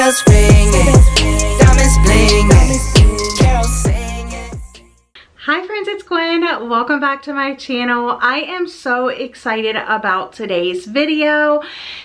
bells ringing, diamonds blinging, carols singing. Hi friends, it's Gwen. Welcome back to my channel. I am so excited about today's video.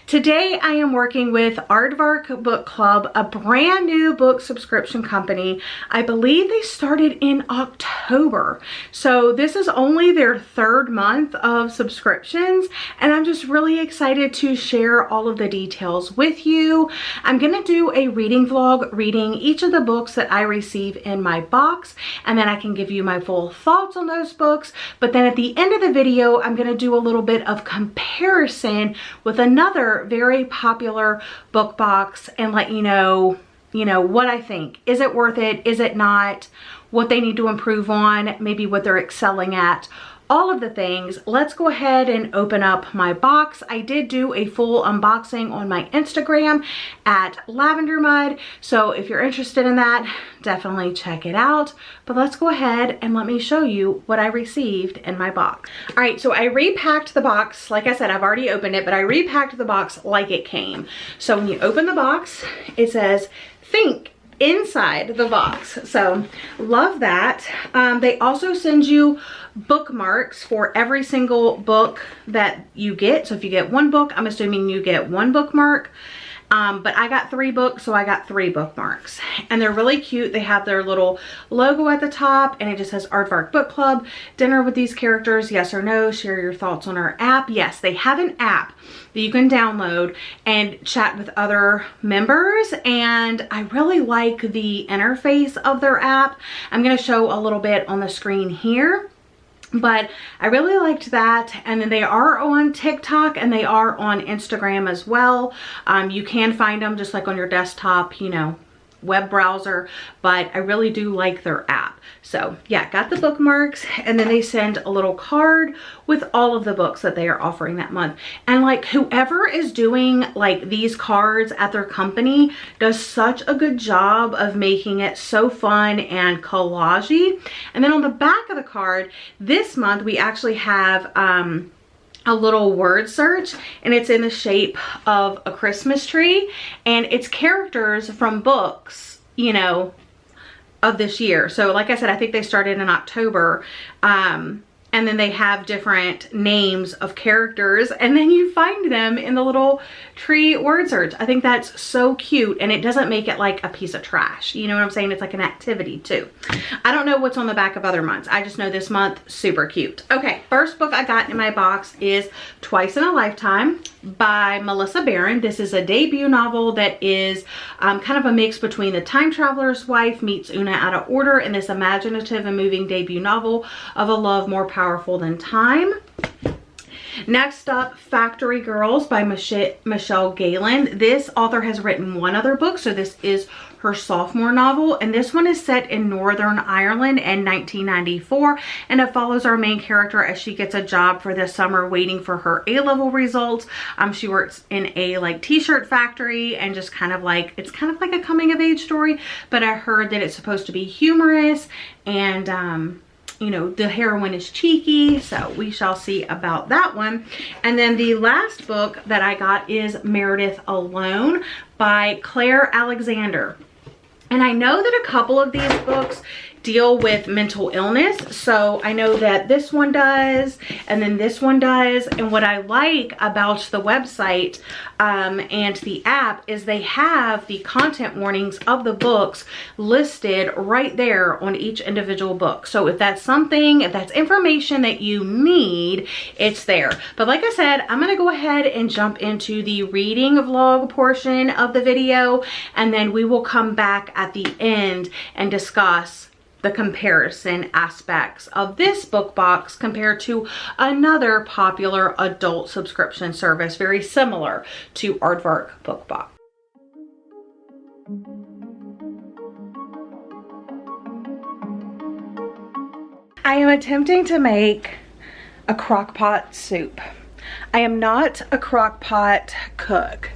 Today I am working with Aardvark Book Club, a brand new book subscription company. I believe they started in October. So this is only their third month of subscriptions, and I'm just really excited to share all of the details with you. I'm gonna do a reading vlog reading each of the books that I receive in my box, and then I can give you my full thoughts on those books. But then at the end of the video, I'm going to do a little bit of comparison with another very popular book box and let you know what I think. Is it worth it? Is it not? What they need to improve on, maybe what they're excelling at. All of the things. Let's go ahead and open up my box. I did do a full unboxing on my Instagram at Lavender Mud. So if you're interested in that, definitely check it out. But let's go ahead and let me show you what I received in my box. All right, so I repacked the box. Like I said, I've already opened it, but I repacked the box like it came. So when you open the box, it says, think inside the box. So love that. They also send you bookmarks for every single book that you get. So if you get one book, I'm assuming you get one bookmark. But I got 3 books, so I got 3 bookmarks. And they're really cute. They have their little logo at the top, and it just says Aardvark Book Club, dinner with these characters, yes or no, share your thoughts on our app. Yes, they have an app that you can download and chat with other members, and I really like the interface of their app. I'm going to show a little bit on the screen here. But I really liked that. And then they are on TikTok and they are on Instagram as well. You can find them just like on your desktop, web browser, but I really do like their app. So yeah, got the bookmarks, and then they send a little card with all of the books that they are offering that month. And like whoever is doing like these cards at their company does such a good job of making it so fun and collagey. And then on the back of the card this month, we actually have a little word search, and it's in the shape of a Christmas tree, and it's characters from books, of this year. So like I said, I think they started in October. And then they have different names of characters, and then you find them in the little tree word search. I think that's so cute, and it doesn't make it like a piece of trash. You know what I'm saying? It's like an activity too. I don't know what's on the back of other months. I just know this month, super cute. Okay, first book I got in my box is Twice in a Lifetime by Melissa Barron. This is a debut novel that is kind of a mix between The Time Traveler's Wife meets Una Out of Order in this imaginative and moving debut novel of a love more powerful than time. Next up, Factory Girls by Michelle Gayland. This author has written one other book, so this is her sophomore novel, and this one is set in Northern Ireland in 1994, and it follows our main character as she gets a job for this summer waiting for her A-level results. She works in a like t-shirt factory, and just kind of like, it's kind of like a coming of age story, but I heard that it's supposed to be humorous, and the heroine is cheeky, so we shall see about that one. And then the last book that I got is Meredith Alone by Claire Alexander. And I know that a couple of these books deal with mental illness, so I know that this one does, and then this one does. And what I like about the website and the app is they have the content warnings of the books listed right there on each individual book. So if that's information that you need, it's there. But like I said, I'm gonna go ahead and jump into the reading vlog portion of the video, and then we will come back at the end and discuss the comparison aspects of this book box compared to another popular adult subscription service very similar to Aardvark Book Box. I am attempting to make a crock pot soup. I am not a crock pot cook,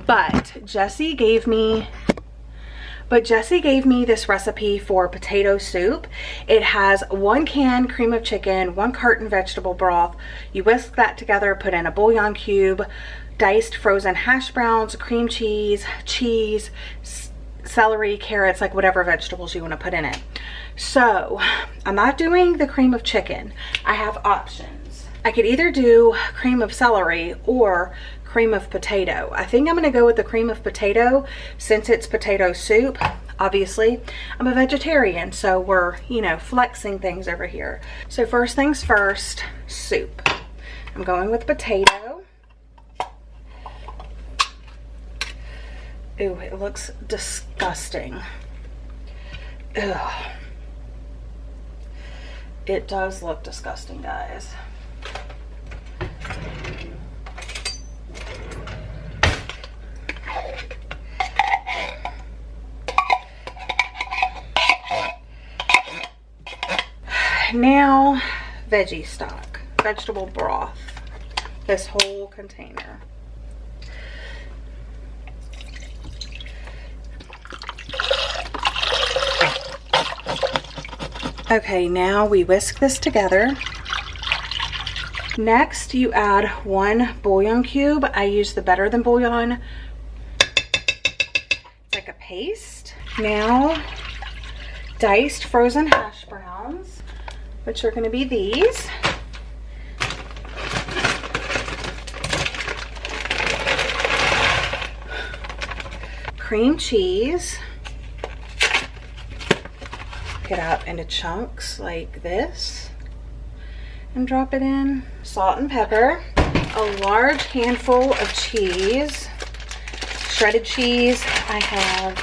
but Jessie gave me this recipe for potato soup. It has 1 can cream of chicken, 1 carton vegetable broth. You whisk that together, put in a bouillon cube, diced frozen hash browns, cream cheese, celery, carrots, like whatever vegetables you want to put in it. So I'm not doing the cream of chicken. I have options. I could either do cream of celery or cream of potato. I think I'm going to go with the cream of potato since it's potato soup. Obviously, I'm a vegetarian, so we're, you know, flexing things over here. So first things first, soup. I'm going with potato. Ooh, it looks disgusting. Ugh. It does look disgusting, guys. Now, veggie stock, vegetable broth, this whole container. Okay, now we whisk this together. Next, you add 1 bouillon cube. I use the Better Than Bouillon. It's like a paste. Now, diced frozen hash browns, which are going to be these. Cream cheese. It up into chunks like this and drop it in. Salt and pepper. A large handful of cheese, shredded cheese. I have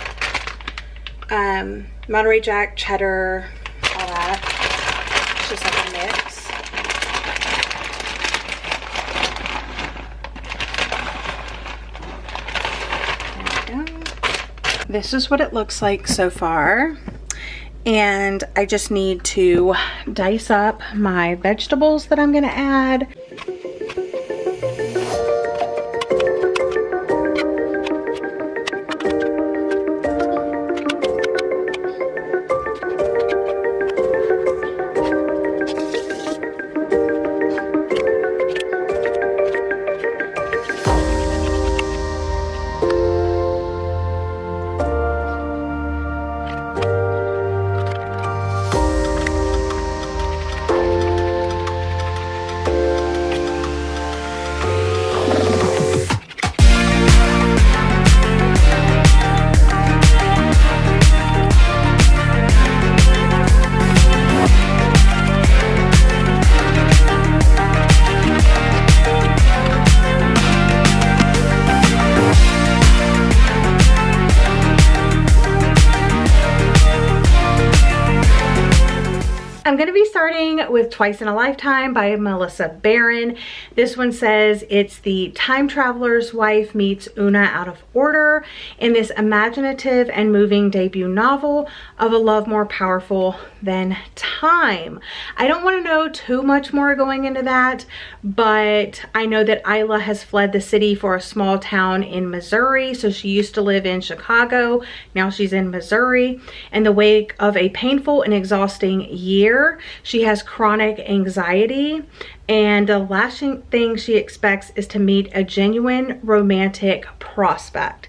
Monterey Jack, cheddar, all that. It's just like a mix. There we go. This is what it looks like so far. And I just need to dice up my vegetables that I'm gonna add. I'm going to be starting with Twice in a Lifetime by Melissa Barron. This one says it's the time traveler's wife meets Una out of order in this imaginative and moving debut novel of a love more powerful than time. I don't want to know too much more going into that, but I know that Isla has fled the city for a small town in Missouri. So she used to live in Chicago. Now she's in Missouri. In the wake of a painful and exhausting year, she has chronic anxiety, and the last thing she expects is to meet a genuine romantic prospect.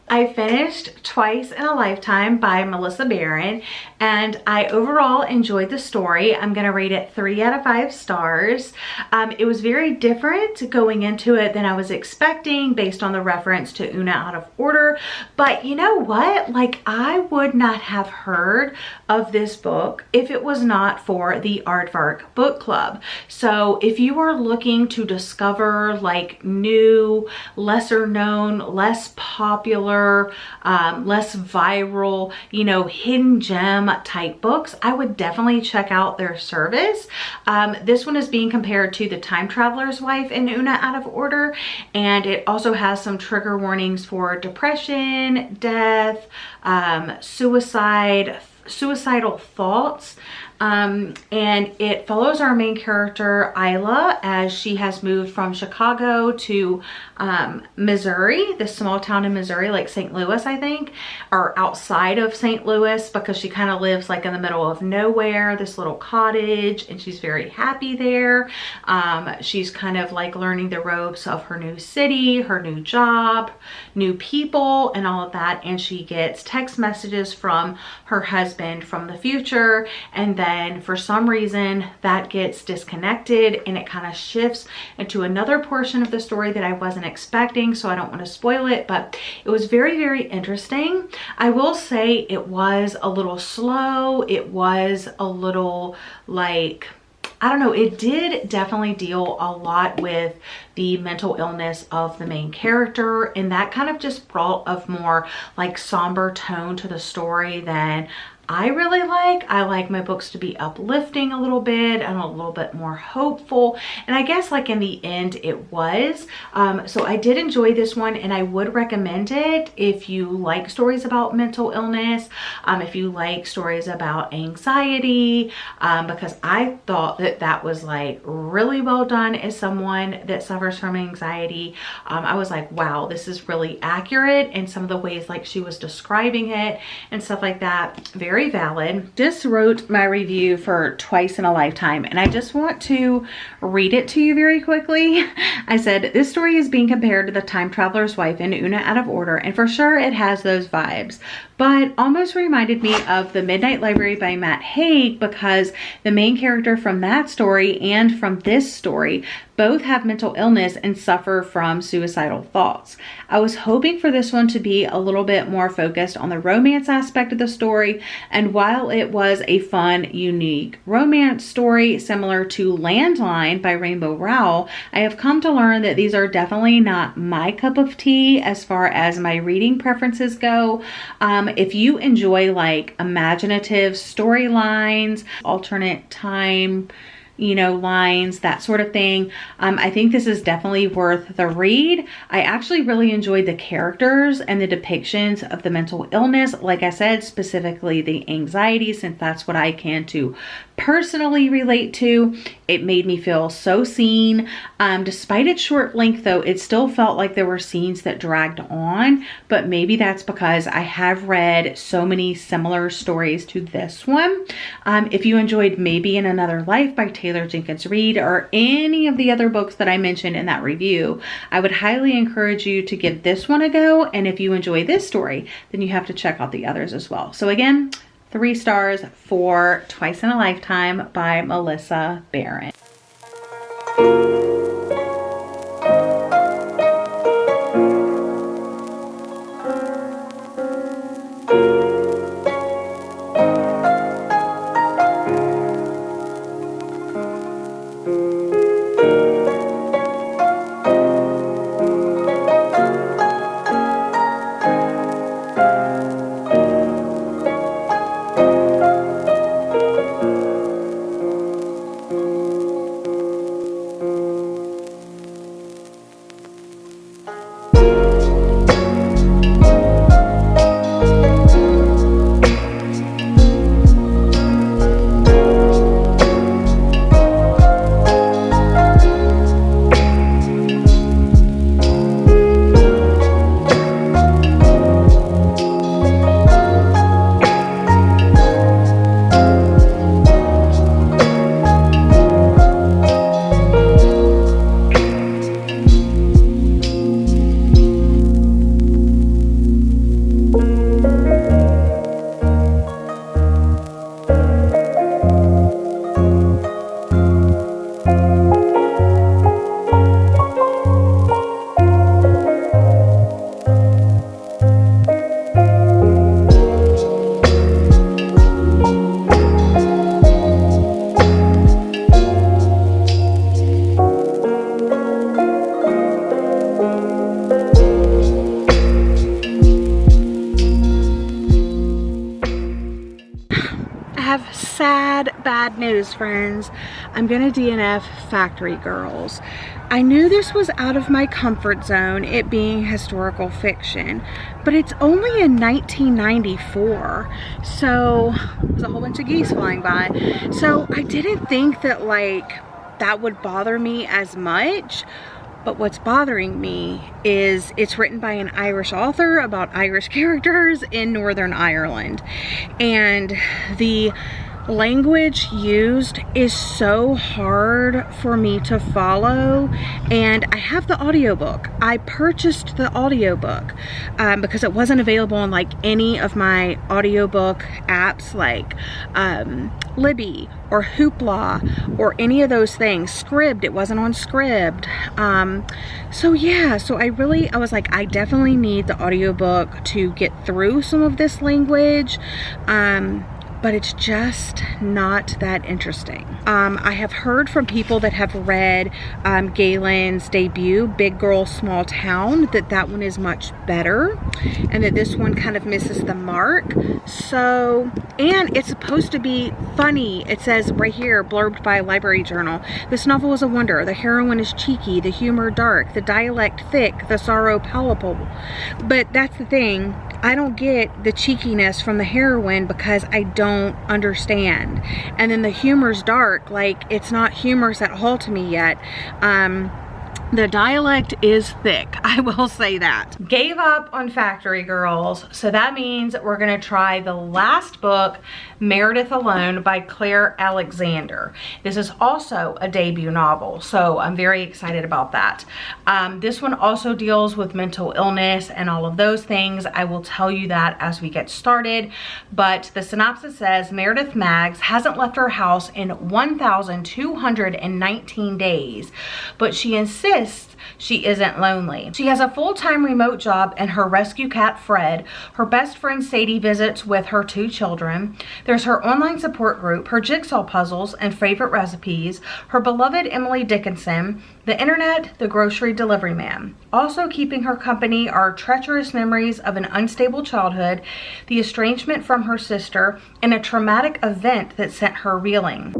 I finished Twice in a Lifetime by Melissa Barron, and I overall enjoyed the story. I'm going to rate it 3 out of 5 stars. It was very different going into it than I was expecting based on the reference to Una out of order. But you know what? Like, I would not have heard of this book if it was not for the Aardvark Book Club. So if you are looking to discover like new, lesser known, less popular, less viral, you know, hidden gem type books, I would definitely check out their service. This one is being compared to The Time Traveler's Wife and Una out of order, and it also has some trigger warnings for depression, death, suicidal thoughts. And it follows our main character, Isla, as she has moved from Chicago to Missouri, this small town in Missouri, like St. Louis, I think, or outside of St. Louis, because she kind of lives like in the middle of nowhere, this little cottage, and she's very happy there. She's kind of like learning the ropes of her new city, her new job, new people, and all of that. And she gets text messages from her husband from the future, and then for some reason that gets disconnected and it kind of shifts into another portion of the story that I wasn't expecting, so I don't want to spoil it, but it was very, very interesting. I will say it was a little slow. It was a little like, I don't know, it did definitely deal a lot with the mental illness of the main character, and that kind of just brought a more like somber tone to the story than I really like. I like my books to be uplifting a little bit and a little bit more hopeful. And I guess like in the end it was. So I did enjoy this one, and I would recommend it if you like stories about mental illness, if you like stories about anxiety, because I thought that that was like really well done as someone that suffers from anxiety. I was like, wow, this is really accurate, and some of the ways like she was describing it and stuff like that, very valid. Just wrote my review for Twice in a Lifetime, and I just want to read it to you very quickly. I said, this story is being compared to The Time Traveler's Wife and Una Out of Order, and for sure it has those vibes, but almost reminded me of The Midnight Library by Matt Haig, because the main character from that story and from this story both have mental illness and suffer from suicidal thoughts. I was hoping for this one to be a little bit more focused on the romance aspect of the story, and while it was a fun, unique romance story similar to Landline by Rainbow Rowell, I have come to learn that these are definitely not my cup of tea as far as my reading preferences go. If you enjoy like imaginative storylines, alternate time, you know, lines, that sort of thing, I think this is definitely worth the read. I actually really enjoyed the characters and the depictions of the mental illness. Like I said, specifically the anxiety, since that's what I can to personally relate to. It made me feel so seen. Despite its short length though, it still felt like there were scenes that dragged on, but maybe that's because I have read so many similar stories to this one. If you enjoyed Maybe in Another Life by Taylor Jenkins Reid or any of the other books that I mentioned in that review, I would highly encourage you to give this one a go. And if you enjoy this story, then you have to check out the others as well. So again, 3 stars for Twice in a Lifetime by Melissa Barron. have sad, bad news, friends. I'm gonna DNF Factory Girls. I knew this was out of my comfort zone, it being historical fiction, but it's only in 1994. So there's a whole bunch of geese flying by. So I didn't think that like that would bother me as much. But what's bothering me is it's written by an Irish author about Irish characters in Northern Ireland. And the language used is so hard for me to follow, and I have the audiobook. I purchased the audiobook because it wasn't available on like any of my audiobook apps like Libby or Hoopla or any of those things. Scribd, it wasn't on Scribd. So yeah, so I was like, I definitely need the audiobook to get through some of this language. But it's just not that interesting. I have heard from people that have read Galen's debut, Big Girl, Small Town, that one is much better and that this one kind of misses the mark. So, and it's supposed to be funny. It says right here, blurbed by Library Journal, this novel is a wonder. The heroine is cheeky, the humor dark, the dialect thick, the sorrow palpable. But that's the thing. I don't get the cheekiness from the heroine because I don't understand. And then the humor's dark, like it's not humorous at all to me yet. The dialect is thick, I will say that. Gave up on Factory Girls, so that means we're gonna try the last book, Meredith Alone by Claire Alexander. This is also a debut novel, so I'm very excited about that. This one also deals with mental illness and all of those things. I will tell you that as we get started, but the synopsis says Meredith Maggs hasn't left her house in 1,219 days, but she insists she isn't lonely. She has a full-time remote job and her rescue cat Fred. Her best friend Sadie visits with her 2 children. There's her online support group, her jigsaw puzzles and favorite recipes, her beloved Emily Dickinson, the internet, the grocery delivery man. Also keeping her company are treacherous memories of an unstable childhood, the estrangement from her sister, and a traumatic event that sent her reeling.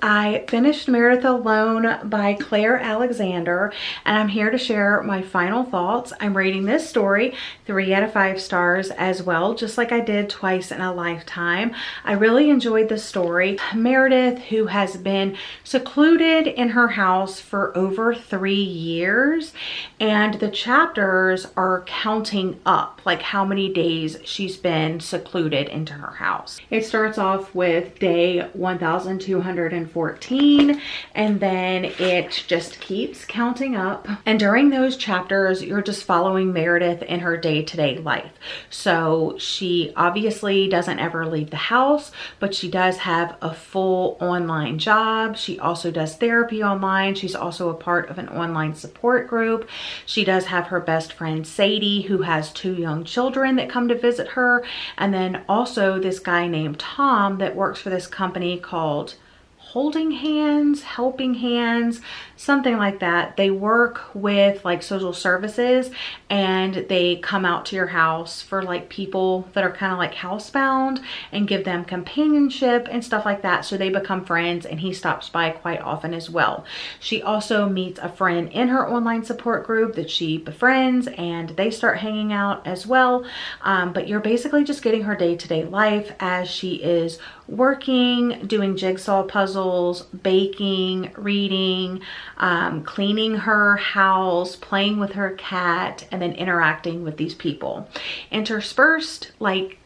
I finished Meredith Alone by Claire Alexander, and I'm here to share my final thoughts. I'm rating this story 3 out of 5 stars as well, just like I did Twice in a Lifetime. I really enjoyed the story. Meredith, who has been secluded in her house for over 3 years, and the chapters are counting up, like how many days she's been secluded into her house. It starts off with day 1214, and then it just keeps counting up. And during those chapters, you're just following Meredith in her day-to-day life. So she obviously doesn't ever leave the house, but she does have a full online job. She also does therapy online. She's also a part of an online support group. She does have her best friend Sadie, who has 2 young children that come to visit her. And then also this guy named Tom that works for this company called, holding hands, helping hands, something like that. They work with like social services, and they come out to your house for like people that are kind of like housebound and give them companionship and stuff like that. So they become friends, and he stops by quite often as well. She also meets a friend in her online support group that she befriends, and they start hanging out as well. But you're basically just getting her day-to-day life as she is working, doing jigsaw puzzles, baking, reading, cleaning her house, playing with her cat, and then interacting with these people. Interspersed, like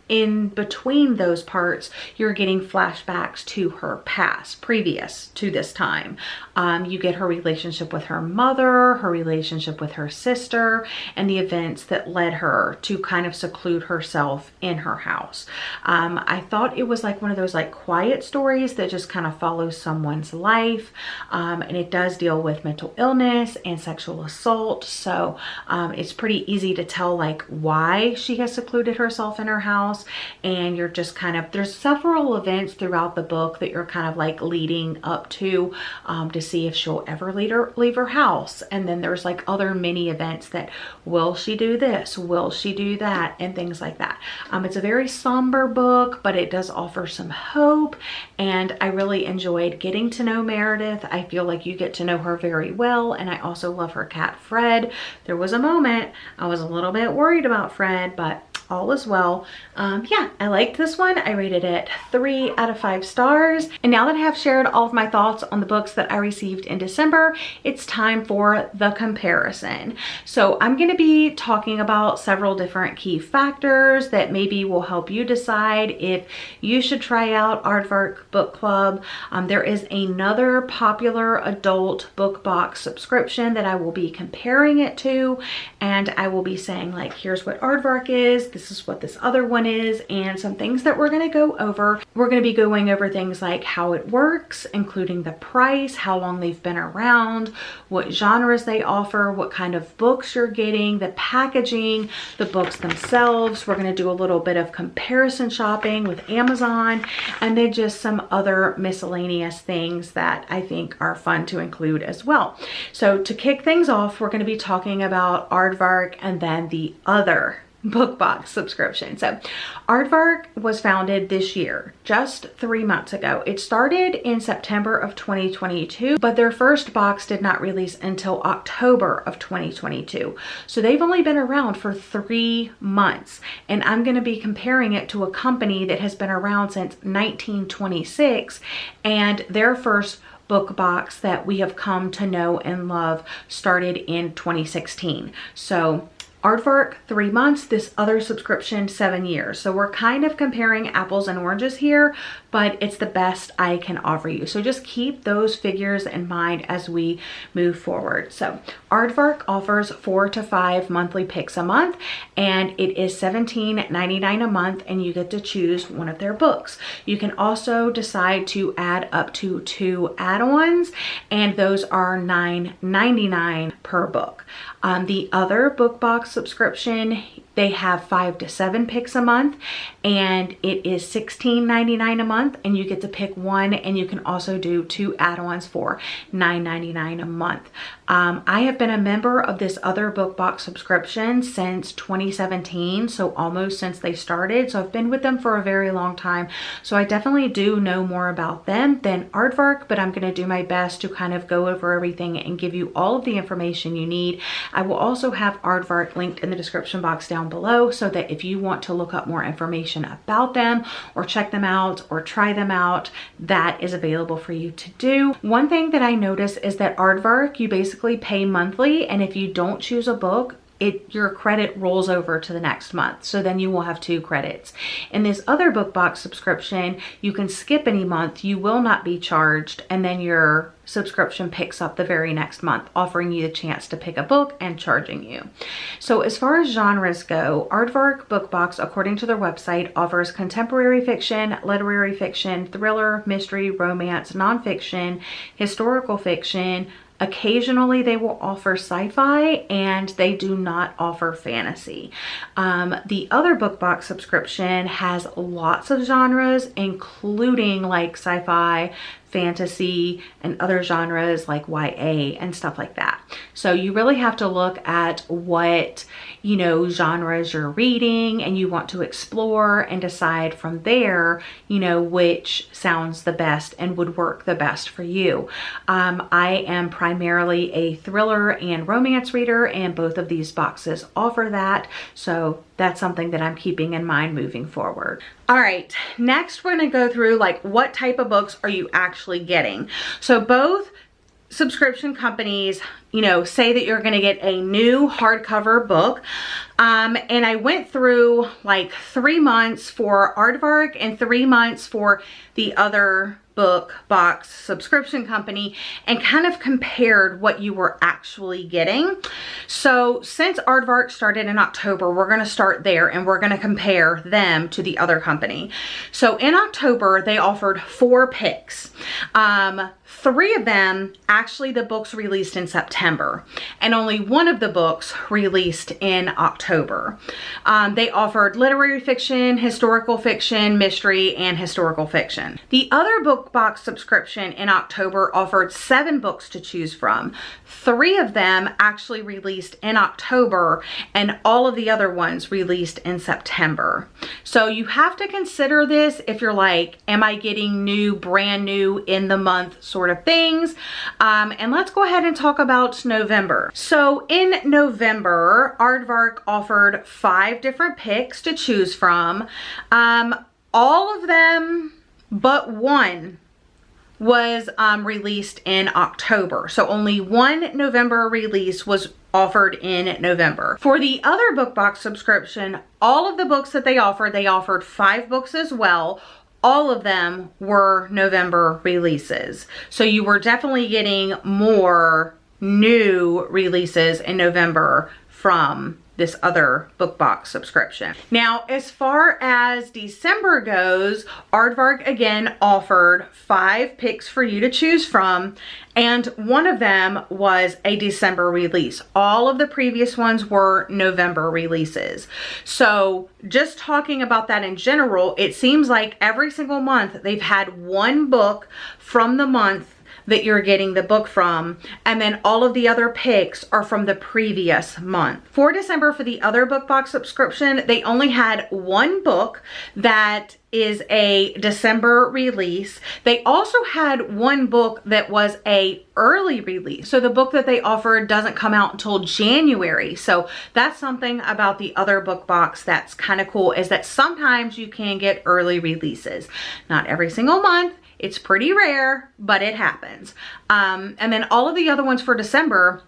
in between those parts, you're getting flashbacks to her past, previous to this time. You get her relationship with her mother, her relationship with her sister, and the events that led her to kind of seclude herself in her house. I thought it was like one of those like quiet stories that just kind of follows someone's life. And it does deal with mental illness and sexual assault. So it's pretty easy to tell like why she has secluded herself in her house. And you're just kind of, there's several events throughout the book that you're kind of like leading up to see if she'll ever leave her house. And then there's like other mini events that, will she do this? Will she do that? And things like that. It's a very somber book, but it does offer some hope. And I really enjoyed getting to know Meredith. I feel like you get to know her very well. And I also love her cat, Fred. There was a moment I was a little bit worried about Fred, but all is well. Yeah, I liked this one. I rated it 3 out of 5 stars. And now that I have shared all of my thoughts on the books that I received in December, it's time for the comparison. So I'm going to be talking about several different key factors that maybe will help you decide if you should try out Aardvark Book Club. There is another popular adult book box subscription that I will be comparing it to, and I will be saying like, here's what Aardvark is, this is what this other one is, and some things that we're going to go over. We're going to be going over things like how it works, including the price, how long they've been around, what genres they offer, what kind of books you're getting, the packaging, the books themselves. We're going to do a little bit of comparison shopping with Amazon, and then just some other miscellaneous things that I think are fun to include as well. So to kick things off, we're going to be talking about Aardvark and then the other book box subscription. So Aardvark was founded this year, just 3 months ago. It started in September of 2022, but their first box did not release until October of 2022. So they've only been around for 3 months, and I'm going to be comparing it to a company that has been around since 1926, and their first book box that we have come to know and love started in 2016. So Aardvark 3 months, this other subscription 7 years. So we're kind of comparing apples and oranges here, but it's the best I can offer you. So just keep those figures in mind as we move forward. So Aardvark offers 4 to 5 monthly picks a month, and it is $17.99 a month, and you get to choose one of their books. You can also decide to add up to 2 add-ons, and those are $9.99 per book. The other book box subscription, they have 5 to 7 picks a month, and it is $16.99 a month, and you get to pick one, and you can also do 2 add-ons for $9.99 a month. I have been a member of this other book box subscription since 2017, so almost since they started. So I've been with them for a very long time. So I definitely do know more about them than Aardvark, but I'm going to do my best to kind of go over everything and give you all of the information you need. I will also have Aardvark linked in the description box down below, so that if you want to look up more information about them or check them out or try them out, that is available for you to do. One thing that I noticed is that Aardvark, you basically pay monthly, and if you don't choose a book, your credit rolls over to the next month. So then you will have 2 credits. In this other book box subscription, you can skip any month, you will not be charged, and then your subscription picks up the very next month, offering you the chance to pick a book and charging you. So as far as genres go, Aardvark Book Box, according to their website, offers contemporary fiction, literary fiction, thriller, mystery, romance, nonfiction, historical fiction. Occasionally they will offer sci-fi, and they do not offer fantasy. The other book box subscription has lots of genres, including like sci-fi, fantasy, and other genres like YA and stuff like that. So you really have to look at what, you know, genres you're reading and you want to explore and decide from there, you know, which sounds the best and would work the best for you. I am primarily a thriller and romance reader, and both of these boxes offer that. So that's something that I'm keeping in mind moving forward. All right, next we're gonna go through like what type of books are you actually getting. So both subscription companies, you know, say that you're gonna get a new hardcover book. And I went through like 3 months for Aardvark and 3 months for the other book box subscription company and kind of compared what you were actually getting. So since Aardvark started in October, we're going to start there and we're going to compare them to the other company. So in October, they offered 4 picks. 3 of them, actually the books released in September, and only 1 of the books released in October. They offered literary fiction, historical fiction, mystery, and historical fiction. The other book box subscription in October offered 7 books to choose from. 3 of them actually released in October, and all of the other ones released in September. So you have to consider this if you're like, am I getting new, brand new, in the month sort of things. And let's go ahead and talk about November. So in November, Aardvark offered 5 different picks to choose from. All of them but 1 was released in October. So only 1 November release was offered in November. For the other book box subscription, all of the books that they offered 5 books as well. All of them were November releases. So you were definitely getting more new releases in November from this other book box subscription. Now, as far as December goes, Aardvark again offered 5 picks for you to choose from, and 1 of them was a December release. All of the previous ones were November releases. So just talking about that in general, it seems like every single month they've had 1 book from the month that you're getting the book from, and then all of the other picks are from the previous month. For December, for the other book box subscription, they only had 1 book that is a December release. They also had 1 book that was a early release. So the book that they offered doesn't come out until January. So that's something about the other book box that's kind of cool, is that sometimes you can get early releases. Not every single month. It's pretty rare, but it happens. And then all of the other ones for December,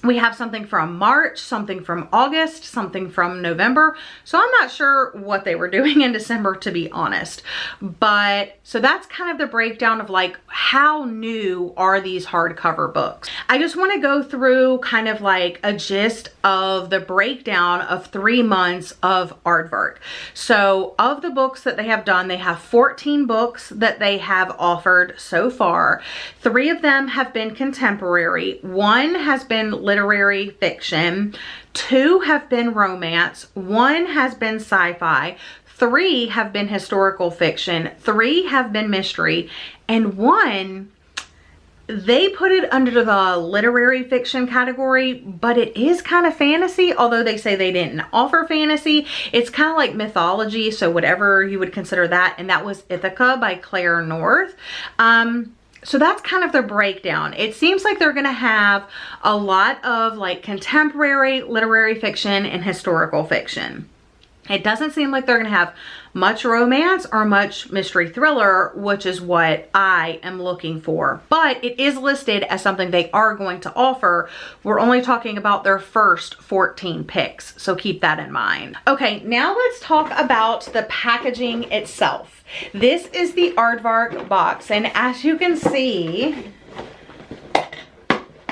we have something from March, something from August, something from November. So I'm not sure what they were doing in December, to be honest. But so that's kind of the breakdown of like, how new are these hardcover books? I just want to go through kind of like a gist of the breakdown of 3 months of Aardvark. So of the books that they have done, they have 14 books that they have offered so far. 3 of them have been contemporary. 1 has been literary fiction, 2 have been romance, 1 has been sci-fi, 3 have been historical fiction, 3 have been mystery, and 1, they put it under the literary fiction category, but it is kind of fantasy, although they say they didn't offer fantasy. It's kind of like mythology, so whatever you would consider that, and that was Ithaca by Claire North. So that's kind of the breakdown. It seems like they're gonna have a lot of like contemporary literary fiction and historical fiction. It doesn't seem like they're gonna have much romance or much mystery thriller, which is what I am looking for. But it is listed as something they are going to offer. We're only talking about their first 14 picks, so keep that in mind. Okay, now let's talk about the packaging itself. This is the Aardvark box, and as you can see,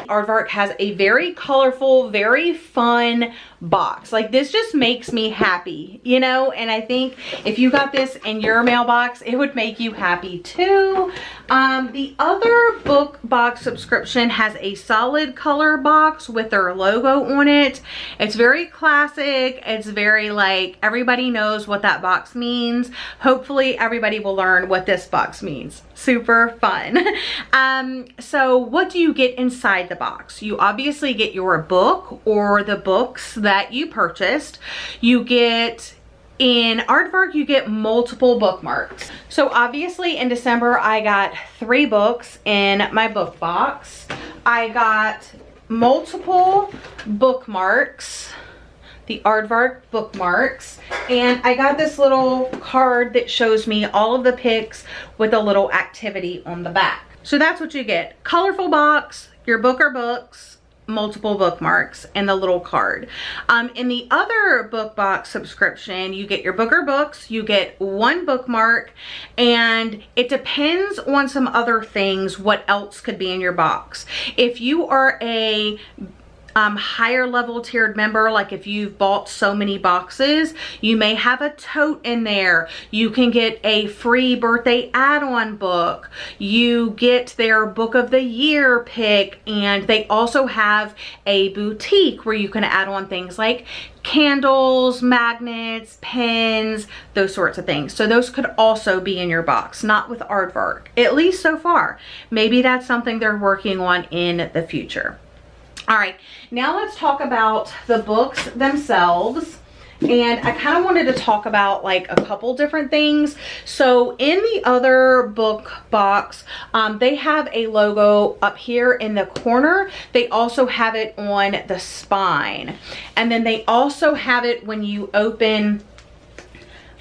Aardvark has a very colorful, very fun box. Like, this just makes me happy, you know, and I think if you got this in your mailbox, it would make you happy too. The other book box subscription has a solid color box with their logo on it. It's very classic. It's very like, everybody knows what that box means. Hopefully everybody will learn what this box means. Super fun. So what do you get inside the box? You obviously get your book or the books that you purchased. You get, in Aardvark, you get multiple bookmarks. So obviously in December, I got 3 books in my book box. I got multiple bookmarks, the Aardvark bookmarks, and I got this little card that shows me all of the picks with a little activity on the back. So that's what you get. Colorful box, your book or books, multiple bookmarks, and the little card. In the other book box subscription, you get your book or books, you get 1 bookmark, and it depends on some other things what else could be in your box. If you are a higher level tiered member, like if you've bought so many boxes, you may have a tote in there. You can get a free birthday add-on book. You get their book of the year pick, and they also have a boutique where you can add on things like candles, magnets, pens, those sorts of things. So those could also be in your box, not with Aardvark, at least so far. Maybe that's something they're working on in the future. All right, now let's talk about the books themselves. And I kind of wanted to talk about like a couple different things. So in the other book box, they have a logo up here in the corner. They also have it on the spine. And then they also have it when you open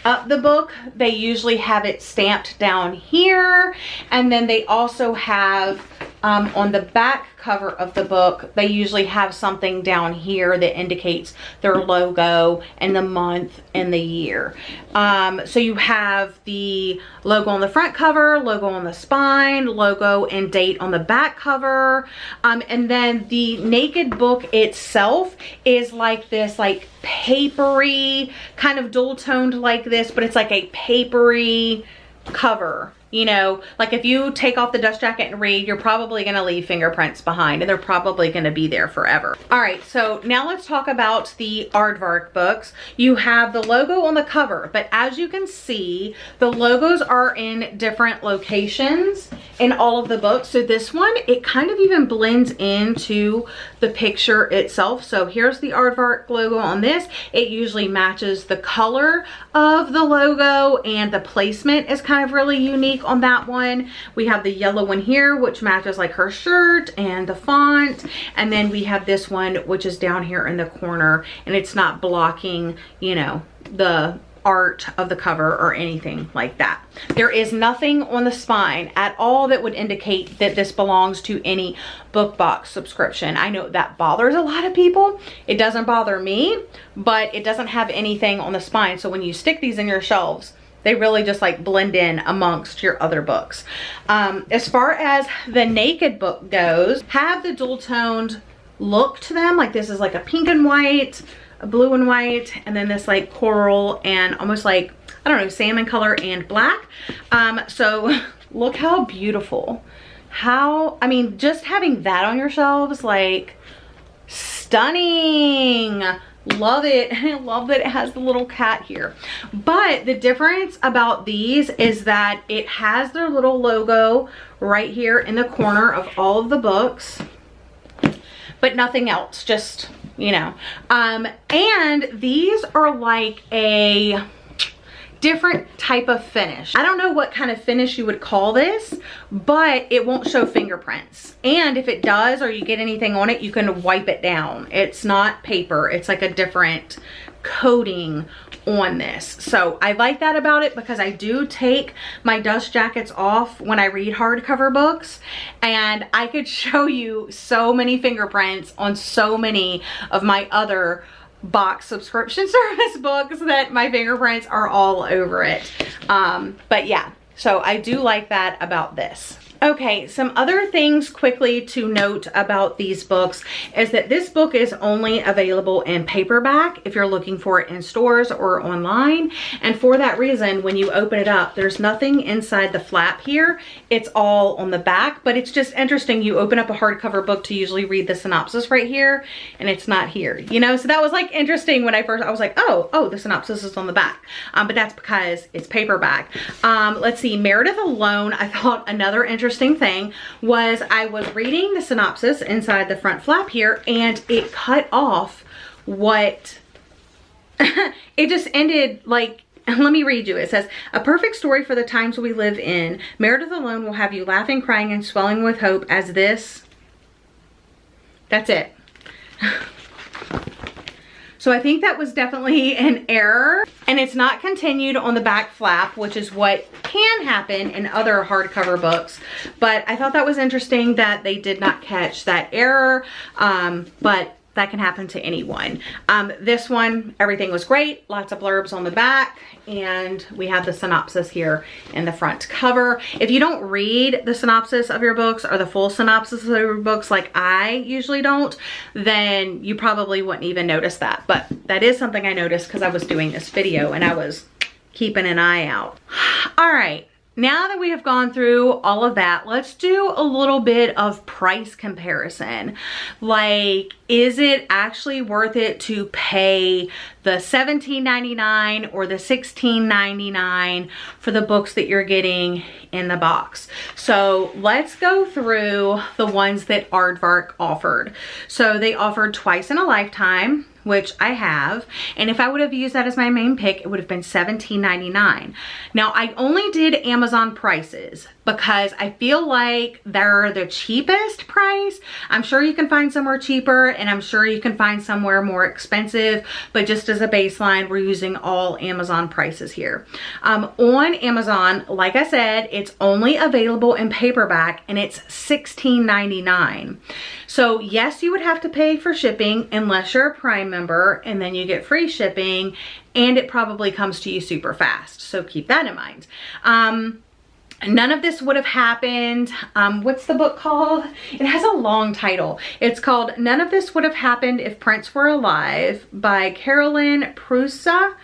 up the book, they usually have it stamped down here. And then they also have on the back cover of the book, they usually have something down here that indicates their logo and the month and the year. So you have the logo on the front cover, logo on the spine, logo and date on the back cover. And then the naked book itself is like this, like papery, kind of dual toned like this, but it's like a papery cover. You know, like if you take off the dust jacket and read, you're probably going to leave fingerprints behind, and they're probably going to be there forever. All right, so now let's talk about the Aardvark books. You have the logo on the cover, but as you can see, the logos are in different locations in all of the books. So this one, it kind of even blends into the picture itself. So here's the Aardvark logo on this. It usually matches the color of the logo, and the placement is kind of really unique on that one. We have the yellow one here, which matches like her shirt and the font. And then we have this one, which is down here in the corner, and it's not blocking, you know, the art of the cover or anything like that. There is nothing on the spine at all that would indicate that this belongs to any book box subscription. I know that bothers a lot of people. It doesn't bother me, but it doesn't have anything on the spine. So when you stick these in your shelves, they really just like blend in amongst your other books. As far as the naked book goes, have the dual toned look to them. Like this is like a pink and white, a blue and white, and then this like coral and almost like, I don't know, salmon color and black. So look how beautiful. How, I mean, just having that on your shelves, like stunning. Love it. I love that it has the little cat here. But the difference about these is that it has their little logo right here in the corner of all of the books, but nothing else, just, you know. And these are like a different type of finish. I don't know what kind of finish you would call this, but it won't show fingerprints. And if it does, or you get anything on it, you can wipe it down. It's not paper. It's like a different coating on this. So I like that about it, because I do take my dust jackets off when I read hardcover books, and I could show you so many fingerprints on so many of my other box subscription service books that my fingerprints are all over it. But yeah, so I do like that about this. Okay, some other things quickly to note about these books is that this book is only available in paperback if you're looking for it in stores or online. And for that reason, when you open it up, there's nothing inside the flap here. It's all on the back, but it's just interesting. You open up a hardcover book to usually read the synopsis right here, and it's not here, you know? So that was like interesting when I was like, oh, the synopsis is on the back. But that's because it's paperback. Let's see, Meredith Alone, I thought another interesting thing was I was reading the synopsis inside the front flap here, and it cut off what it just ended like. Let me read you. It says, a perfect story for the times we live in. Meredith Alone will have you laughing, crying, and swelling with hope as this. That's it. So I think that was definitely an error, and it's not continued on the back flap, which is what can happen in other hardcover books. But I thought that was interesting that they did not catch that error, but that can happen to anyone. This one, everything was great. Lots of blurbs on the back, and we have the synopsis here in the front cover. If you don't read the synopsis of your books or the full synopsis of your books like I usually don't, then you probably wouldn't even notice that. But that is something I noticed because I was doing this video and I was keeping an eye out. All right. Now that we have gone through all of that, let's do a little bit of price comparison. Like, is it actually worth it to pay the $17.99 or the $16.99 for the books that you're getting in the box? So let's go through the ones that Aardvark offered. So they offered Twice in a Lifetime, which I have, and if I would have used that as my main pick, it would have been $17.99. Now, I only did Amazon prices because I feel like they're the cheapest price. I'm sure you can find somewhere cheaper, and I'm sure you can find somewhere more expensive, but just as a baseline, we're using all Amazon prices here. On Amazon, like I said, it's only available in paperback, and it's $16.99. So yes, you would have to pay for shipping unless you're a Prime member, and then you get free shipping, and it probably comes to you super fast. So keep that in mind. None of this would have happened. What's the book called? It has a long title. It's called None of This Would Have Happened If Prince Were Alive by Caroline Prusa.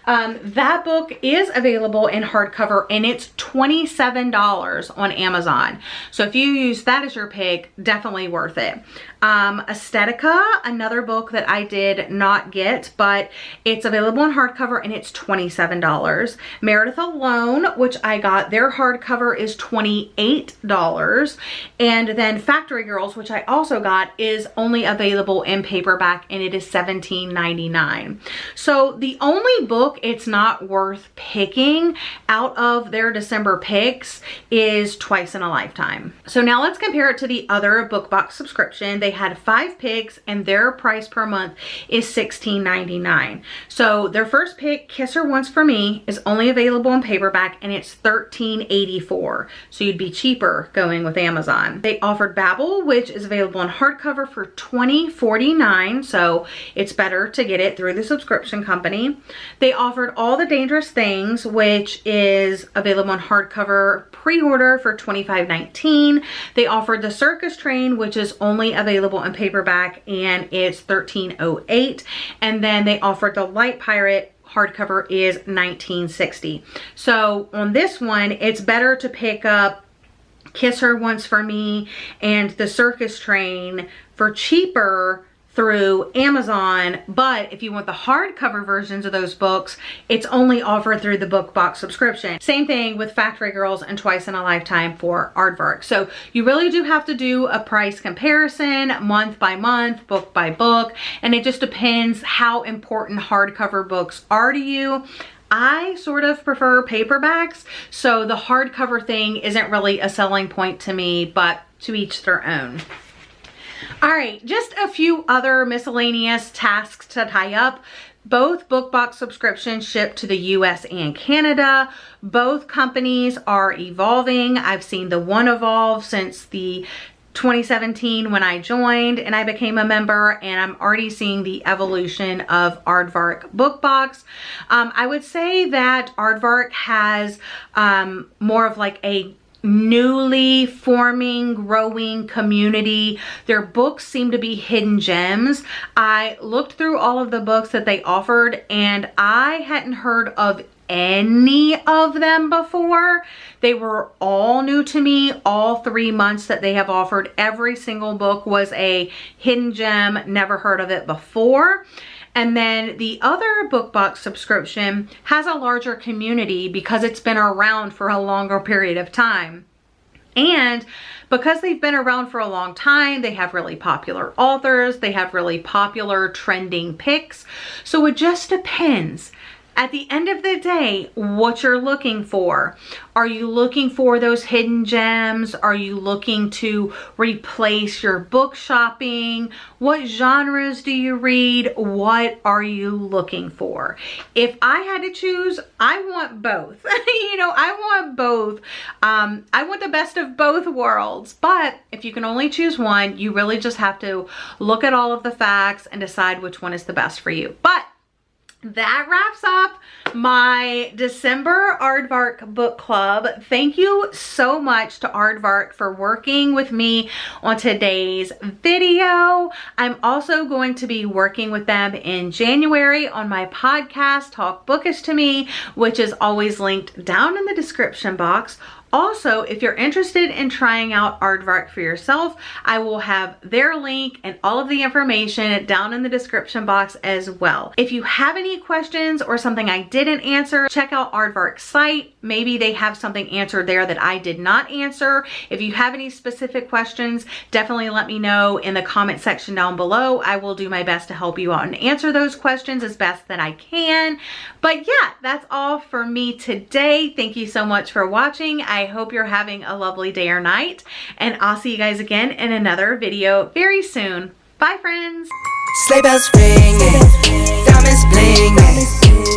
That book is available in hardcover, and it's $27 on Amazon. So if you use that as your pick, definitely worth it. 𝒍𝒂𝒗𝒆, another book that I did not get, but it's available in hardcover, and it's $27. Meredith Alone, which I got, their hardcover is $28. And then Factory Girls, which I also got, is only available in paperback, and it is $17.99. So the only book it's not worth picking out of their December picks is Twice in a Lifetime. So now let's compare it to the other book box subscription. They had 5 picks, and their price per month is $16.99. So their first pick, Kiss Her Once for Me, is only available in paperback, and it's $13.84. So you'd be cheaper going with Amazon. They offered Babel, which is available in hardcover for $20.49. So it's better to get it through the subscription company. They offered All the Dangerous Things, which is available in hardcover pre-order for $25.19. They offered The Circus Train, which is only available in paperback, and it's $13.08. And then they offered The Light Pirate, hardcover is $19.60. So on this one, it's better to pick up Kiss Her Once for Me and The Circus Train for cheaper through Amazon. But if you want the hardcover versions of those books, it's only offered through the book box subscription. Same thing with Factory Girls and Twice in a Lifetime for Aardvark. So you really do have to do a price comparison month by month, book by book, and it just depends how important hardcover books are to you. I sort of prefer paperbacks, so the hardcover thing isn't really a selling point to me, but to each their own. All right, just a few other miscellaneous tasks to tie up. Both book box subscriptions ship to the US and Canada. Both companies are evolving. I've seen the one evolve since the 2017 when I joined and I became a member, and I'm already seeing the evolution of Aardvark Book Box. I would say that Aardvark has more of like a newly forming, growing community. Their books seem to be hidden gems. I looked through all of the books that they offered and I hadn't heard of any of them before. They were all new to me. All 3 months that they have offered, every single book was a hidden gem. Never heard of it before. And then the other book box subscription has a larger community because it's been around for a longer period of time. And because they've been around for a long time, they have really popular authors, they have really popular trending picks. So it just depends. At the end of the day, what you're looking for. Are you looking for those hidden gems? Are you looking to replace your book shopping? What genres do you read? What are you looking for? If I had to choose, I want both. You know, I want both. I want the best of both worlds. But if you can only choose one, you really just have to look at all of the facts and decide which one is the best for you. But that wraps up my December Aardvark Book Club. Thank you so much to Aardvark for working with me on today's video. I'm also going to be working with them in January on my podcast, Talk Bookish to Me, which is always linked down in the description box. Also, if you're interested in trying out Aardvark for yourself, I will have their link and all of the information down in the description box as well. If you have any questions or something I didn't answer, check out Aardvark's site. Maybe they have something answered there that I did not answer. If you have any specific questions, definitely let me know in the comment section down below. I will do my best to help you out and answer those questions as best that I can. But yeah, that's all for me today. Thank you so much for watching. I hope you're having a lovely day or night, and I'll see you guys again in another video very soon. Bye, friends. Sleigh bells ringing, diamonds blinging.